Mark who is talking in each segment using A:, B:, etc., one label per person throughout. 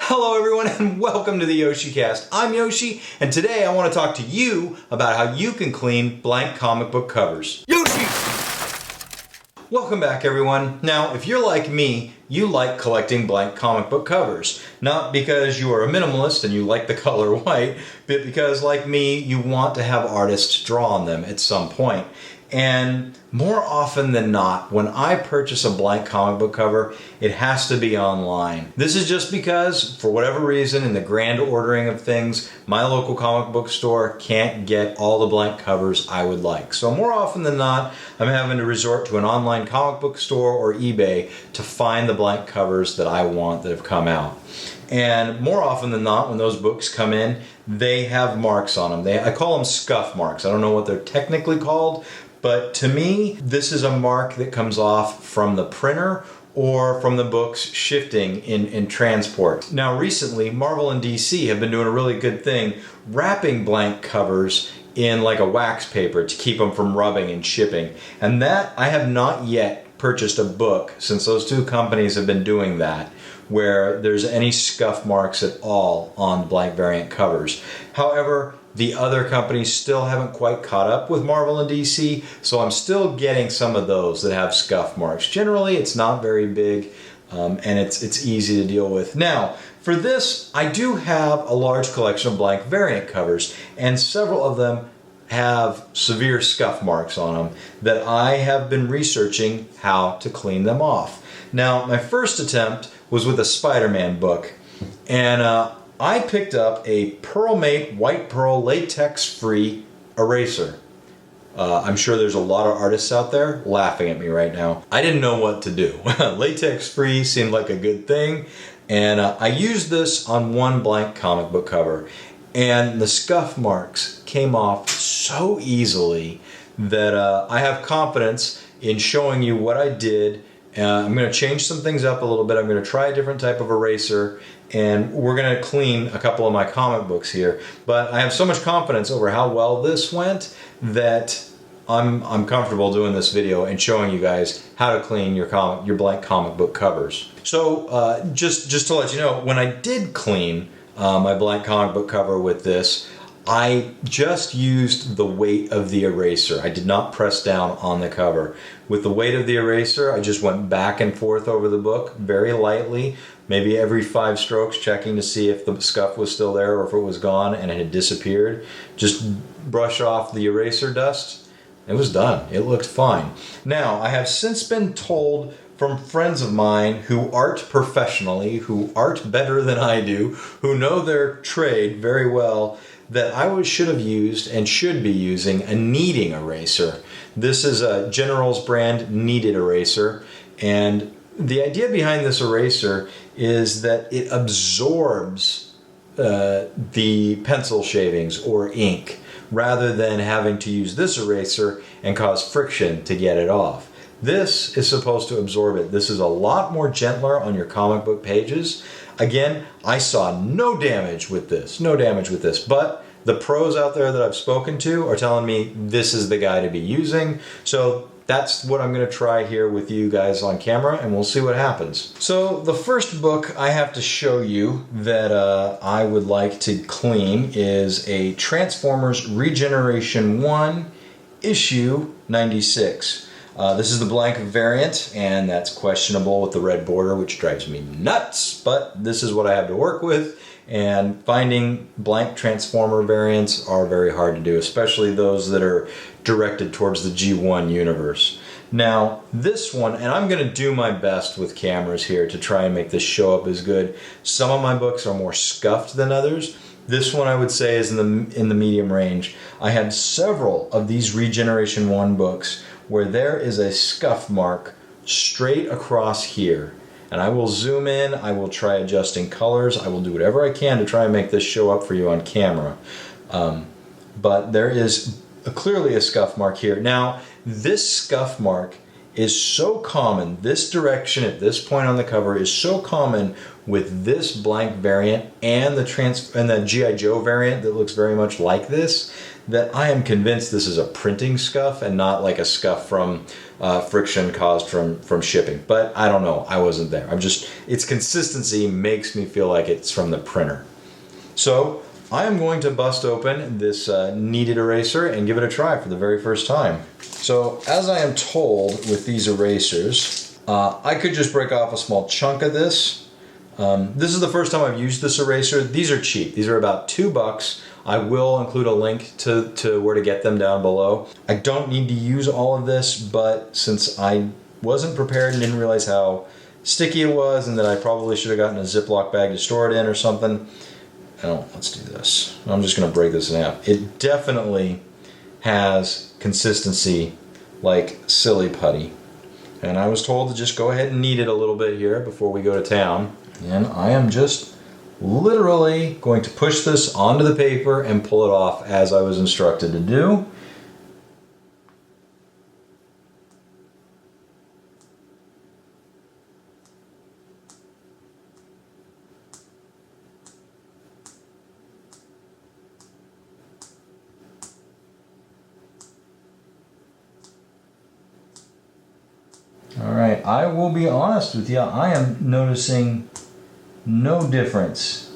A: Hello everyone and welcome to the YoshiCast. I'm Yoshi and today I want to talk to you about how you can clean blank comic book covers. Yoshi! Welcome back everyone. Now if you're like me, you like collecting blank comic book covers. Not because you are a minimalist and you like the color white, but because like me, you want to have artists draw on them at some point. And more often than not, when I purchase a blank comic book cover, it has to be online. This is just because, for whatever reason, in the grand ordering of things, my local comic book store can't get all the blank covers I would like. So more often than not, I'm having to resort to an online comic book store or eBay to find the blank covers that I want that have come out. And more often than not, when those books come in, they have marks on them. I call them scuff marks. I don't know what they're technically called, but to me, this is a mark that comes off from the printer or from the books shifting in transport. Now recently, Marvel and DC have been doing a really good thing wrapping blank covers in like a wax paper to keep them from rubbing and shipping. And that, I have not yet purchased a book since those two companies have been doing that where there's any scuff marks at all on blank variant covers. However, the other companies still haven't quite caught up with Marvel and DC, so I'm still getting some of those that have scuff marks. Generally, it's not very big, and it's easy to deal with. Now, for this, I do have a large collection of blank variant covers, and several of them have severe scuff marks on them that I have been researching how to clean them off. Now, my first attempt was with a Spider-Man book, and I picked up a Pearlmate White Pearl latex-free eraser. I'm sure there's a lot of artists out there laughing at me right now. I didn't know what to do. Latex-free seemed like a good thing, and I used this on one blank comic book cover, and the scuff marks came off so easily that I have confidence in showing you what I did. I'm going to change some things up a little bit. I'm going to try a different type of eraser, and we're going to clean a couple of my comic books here. But I have so much confidence over how well this went that I'm comfortable doing this video and showing you guys how to clean your blank comic book covers. So just to let you know, when I did clean my blank comic book cover with this, I just used the weight of the eraser. I did not press down on the cover. With the weight of the eraser, I just went back and forth over the book very lightly, maybe every 5 strokes, checking to see if the scuff was still there or if it was gone and it had disappeared. Just brush off the eraser dust. It was done. It looked fine. Now, I have since been told from friends of mine who art professionally, who art better than I do, who know their trade very well, that I should have used and should be using a kneading eraser. This is a General's brand kneaded eraser, and the idea behind this eraser is that it absorbs the pencil shavings or ink rather than having to use this eraser and cause friction to get it off. This is supposed to absorb it. This is a lot more gentler on your comic book pages. Again, I saw no damage with this, but the pros out there that I've spoken to are telling me this is the guy to be using. So that's what I'm going to try here with you guys on camera, and we'll see what happens. So the first book I have to show you that I would like to clean is a Transformers Regeneration 1 issue 96. This is the blank variant, and that's questionable with the red border, which drives me nuts, but this is what I have to work with, and finding blank Transformer variants are very hard to do, especially those that are directed towards the G1 universe. Now, this one, and I'm going to do my best with cameras here to try and make this show up as good. Some of my books are more scuffed than others. This one I would say is in the medium range. I had several of these Regeneration 1 books where there is a scuff mark straight across here. And I will zoom in, I will try adjusting colors, I will do whatever I can to try and make this show up for you on camera. But there is clearly a scuff mark here. Now, this scuff mark is so common. This direction at this point on the cover is so common with this blank variant and the G.I. Joe variant that looks very much like this, that I am convinced this is a printing scuff and not like a scuff from friction caused from shipping. But I don't know. I wasn't there. Its consistency makes me feel like it's from the printer. So I am going to bust open this kneaded eraser and give it a try for the very first time. So as I am told with these erasers, I could just break off a small chunk of this. This is the first time I've used this eraser. These are cheap. These are about $2. I will include a link to where to get them down below. I don't need to use all of this, but since I wasn't prepared and didn't realize how sticky it was and that I probably should have gotten a Ziploc bag to store it in or something, let's do this. I'm just going to break this in half. It definitely has consistency like silly putty. And I was told to just go ahead and knead it a little bit here before we go to town. And I am just literally going to push this onto the paper and pull it off as I was instructed to do. Alright, I will be honest with you, I am noticing no difference.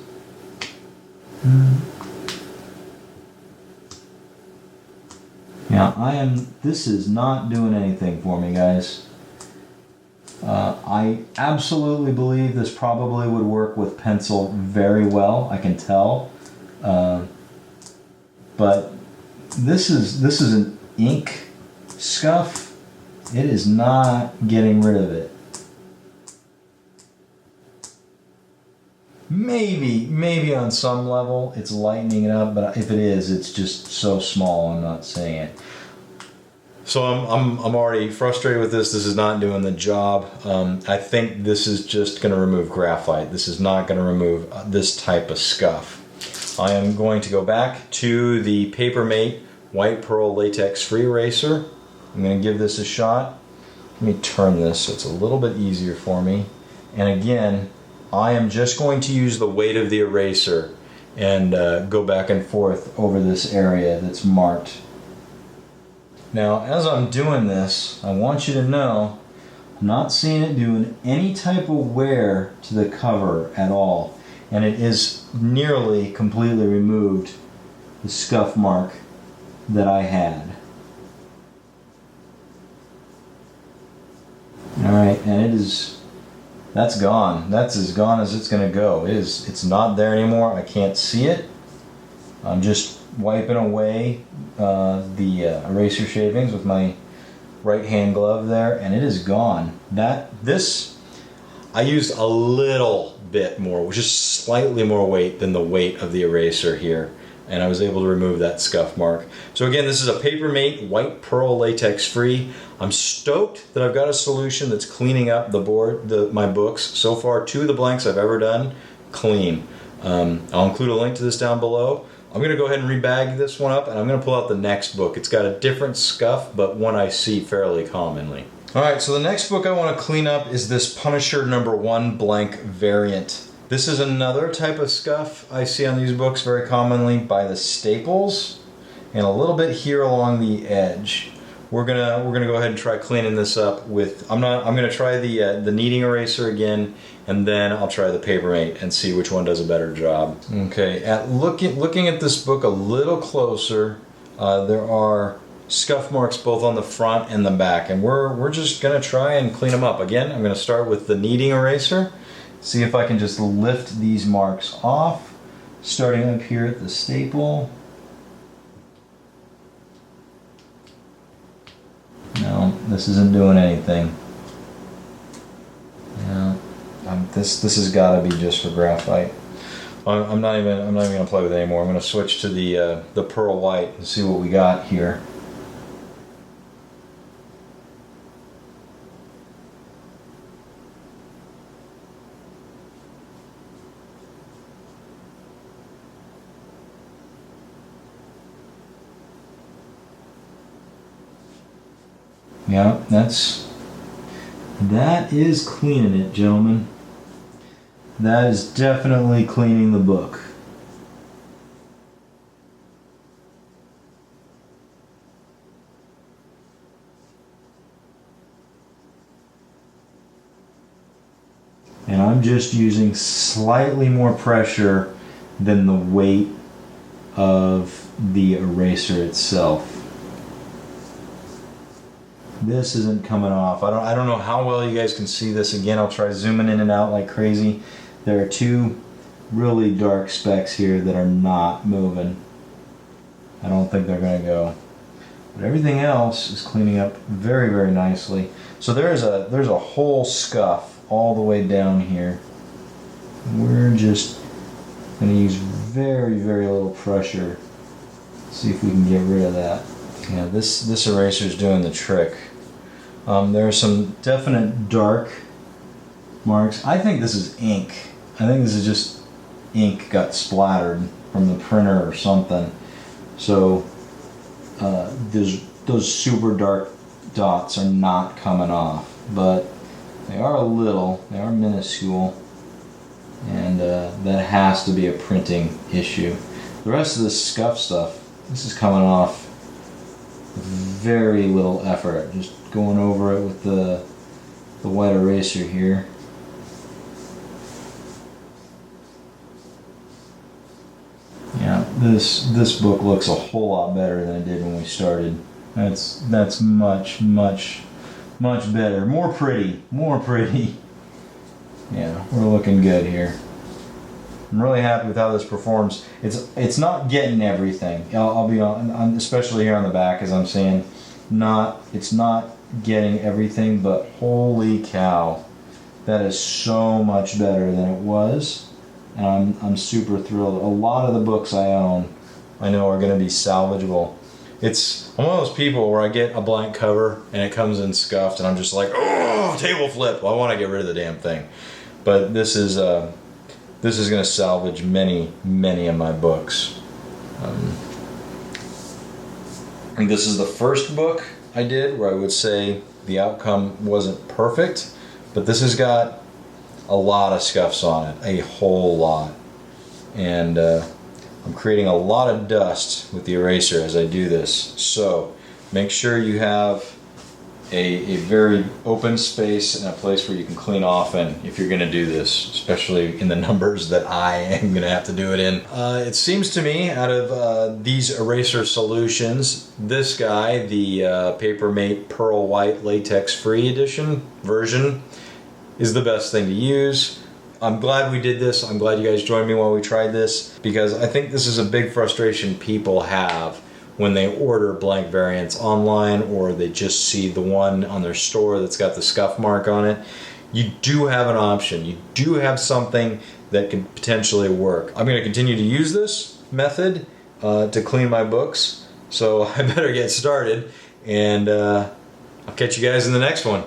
A: Yeah, this is not doing anything for me, guys. I absolutely believe this probably would work with pencil very well, I can tell. But this is an ink scuff. It is not getting rid of it. Maybe on some level it's lightening it up, but if it is, it's just so small I'm not seeing it. So I'm already frustrated with this. This is not doing the job. I think this is just going to remove graphite. This is not going to remove this type of scuff. I am going to go back to the Papermate White Pearl Latex Free Eraser. I'm going to give this a shot. Let me turn this so it's a little bit easier for me. And again, I am just going to use the weight of the eraser and go back and forth over this area that's marked. Now, as I'm doing this, I want you to know I'm not seeing it doing any type of wear to the cover at all. And it is nearly completely removed the scuff mark that I had. Alright, and that's gone. That's as gone as it's going to go. It's not there anymore. I can't see it. I'm just wiping away the eraser shavings with my right hand glove there, and it is gone. I used a little bit more, just slightly more weight than the weight of the eraser here, and I was able to remove that scuff mark. So again, this is a Papermate White Pearl Latex Free. I'm stoked that I've got a solution that's cleaning up my books. So far, 2 of the blanks I've ever done, clean. I'll include a link to this down below. I'm going to go ahead and rebag this one up, and I'm going to pull out the next book. It's got a different scuff, but one I see fairly commonly. Alright, so the next book I want to clean up is this Punisher #1 blank variant. This is another type of scuff I see on these books very commonly by the staples, and a little bit here along the edge. We're gonna go ahead and try cleaning this up with. I'm gonna try the kneading eraser again, and then I'll try the Papermate and see which one does a better job. Okay, looking at this book a little closer, there are scuff marks both on the front and the back, and we're just gonna try and clean them up. Again, I'm gonna start with the kneading eraser. See if I can just lift these marks off, starting up here at the staple. No, this isn't doing anything. No, this has got to be just for graphite. I'm not even gonna play with it anymore. I'm gonna switch to the pearl white and see what we got here. Yeah, that's That is cleaning it, gentlemen. That is definitely cleaning the book. And I'm just using slightly more pressure than the weight of the eraser itself. This isn't coming off. I don't know how well you guys can see this. Again, I'll try zooming in and out like crazy. There are two really dark specks here that are not moving. I don't think they're going to go. But everything else is cleaning up very, very nicely. So there's a whole scuff all the way down here. We're just going to use very, very little pressure. See if we can get rid of that. Yeah, this eraser is doing the trick. There are some definite dark marks. I think this is ink. I think this is just ink got splattered from the printer or something. So those super dark dots are not coming off, but they are a little, they are minuscule, and that has to be a printing issue. The rest of this scuff stuff, this is coming off with very little effort. Just going over it with the white eraser here. Yeah, this book looks a whole lot better than it did when we started. That's much better. More pretty. Yeah, we're looking good here. I'm really happy with how this performs. It's not getting everything. I'll be on, especially here on the back, as I'm saying. It's not getting everything, but holy cow, that is so much better than it was, and I'm super thrilled. A lot of the books I own, I know are going to be salvageable. I'm one of those people where I get a blank cover and it comes in scuffed, and I'm just like, oh, table flip. Well, I want to get rid of the damn thing. But this is going to salvage many of my books. And this is the first book I did where I would say the outcome wasn't perfect, but this has got a lot of scuffs on it, a whole lot. And I'm creating a lot of dust with the eraser as I do this. So make sure you have a very open space and a place where you can clean off in if you're going to do this, especially in the numbers that I am going to have to do it in. It seems to me, out of these eraser solutions, this guy, the Papermate Pearl White Latex Free Edition version, is the best thing to use. I'm glad we did this. I'm glad you guys joined me while we tried this, because I think this is a big frustration people have when they order blank variants online, or they just see the one on their store that's got the scuff mark on it. You do have an option. You do have something that could potentially work. I'm going to continue to use this method to clean my books, so I better get started, and I'll catch you guys in the next one.